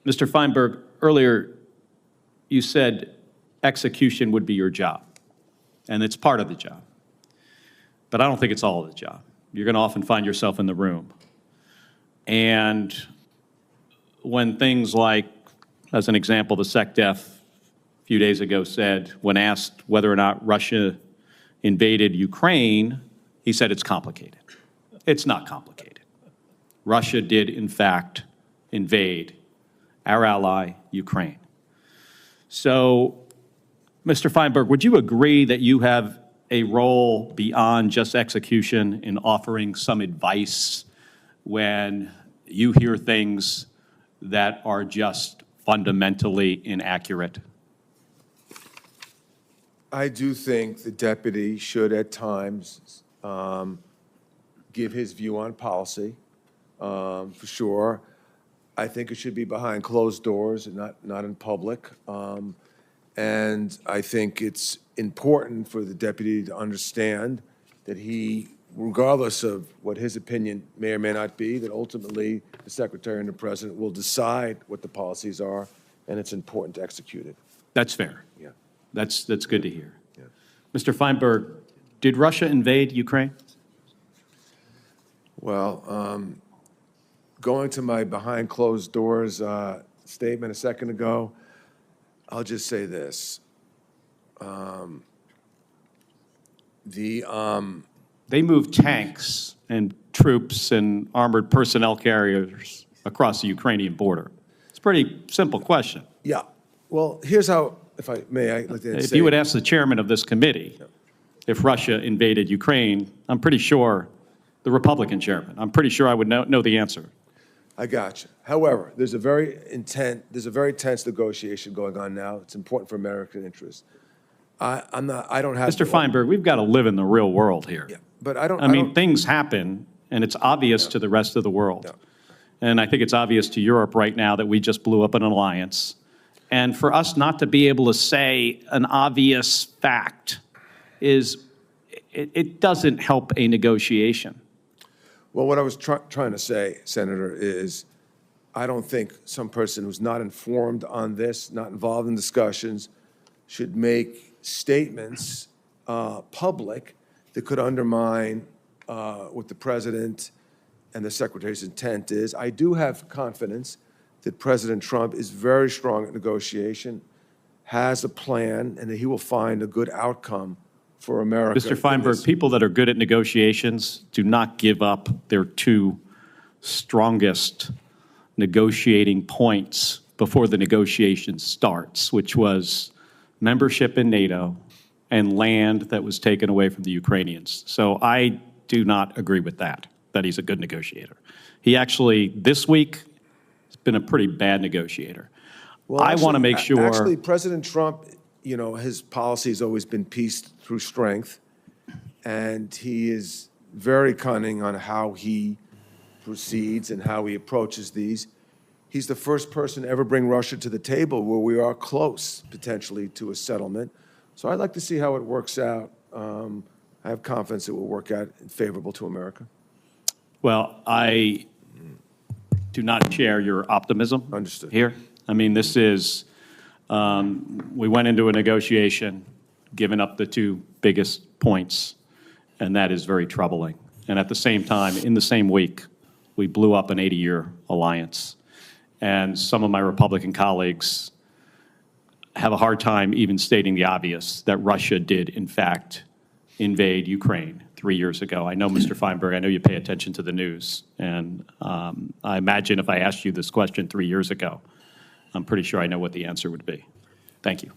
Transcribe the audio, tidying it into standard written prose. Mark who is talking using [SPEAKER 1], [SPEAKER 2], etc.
[SPEAKER 1] Mr. Feinberg, earlier you said execution would be your job, and it's part of the job. But I don't think it's all of the job. You're going to often find yourself in the room. And when things like, as an example, the SecDef a few days ago said, when asked whether or not Russia invaded Ukraine, he said it's complicated. It's not complicated. Russia did, in fact, invade our ally, Ukraine. So, Mr. Feinberg, would you agree that you have a role beyond just execution in offering some advice when you hear things that are just fundamentally inaccurate?
[SPEAKER 2] I do think the deputy should at times give his view on policy, for sure. I think it should be behind closed doors and not in public. And I think it's important for the deputy to understand that he, regardless of what his opinion may or may not be, that ultimately the secretary and the president will decide what the policies are, and it's important to execute it.
[SPEAKER 1] That's fair.
[SPEAKER 2] Yeah.
[SPEAKER 1] That's good to hear.
[SPEAKER 2] Yeah.
[SPEAKER 1] Mr. Feinberg, did Russia invade Ukraine?
[SPEAKER 2] Well, going to my behind closed doors statement a second ago, I'll just say this.
[SPEAKER 1] They moved tanks and troops and armored personnel carriers across the Ukrainian border. It's a pretty simple question.
[SPEAKER 2] Yeah. Well, here's how, if I may, I'd like to
[SPEAKER 1] If
[SPEAKER 2] say,
[SPEAKER 1] you would ask the chairman of this committee if Russia invaded Ukraine, I'm pretty sure, the Republican chairman, I'm pretty sure I would know the answer.
[SPEAKER 2] I got you. However, there's a very tense negotiation going on now. It's important for American interests. I don't have
[SPEAKER 1] Mr. Feinberg, we've got to live in the real world here.
[SPEAKER 2] Yeah, but I don't.
[SPEAKER 1] I mean, things happen, and it's obvious to the rest of the world.
[SPEAKER 2] Yeah.
[SPEAKER 1] And I think it's obvious to Europe right now that we just blew up an alliance. And for us not to be able to say an obvious fact it doesn't help a negotiation.
[SPEAKER 2] Well, what I was trying to say, Senator, is I don't think some person who's not informed on this, not involved in discussions, should make statements public that could undermine what the president and the secretary's intent is. I do have confidence that President Trump is very strong at negotiation, has a plan, and that he will find a good outcome for America.
[SPEAKER 1] Mr. Feinberg, people that are good at negotiations do not give up their two strongest negotiating points before the negotiation starts, which was membership in NATO and land that was taken away from the Ukrainians. So I do not agree with that he's a good negotiator. He actually, this week, has been a pretty bad negotiator.
[SPEAKER 2] Well,
[SPEAKER 1] I want to make sure.
[SPEAKER 2] Actually, President Trump, you know, his policy has always been peace through strength, and he is very cunning on how he proceeds and how he approaches these. He's the first person to ever bring Russia to the table where we are close, potentially, to a settlement. So I'd like to see how it works out. I have confidence it will work out favorable to America.
[SPEAKER 1] Well, I do not share your optimism.
[SPEAKER 2] Understood.
[SPEAKER 1] Here. I mean, this is, we went into a negotiation giving up the two biggest points, and that is very troubling. And at the same time, in the same week, we blew up an 80-year alliance. And some of my Republican colleagues have a hard time even stating the obvious, that Russia did, in fact, invade Ukraine 3 years ago. I know, Mr. Feinberg, I know you pay attention to the news. And I imagine if I asked you this question 3 years ago, I'm pretty sure I know what the answer would be. Thank you.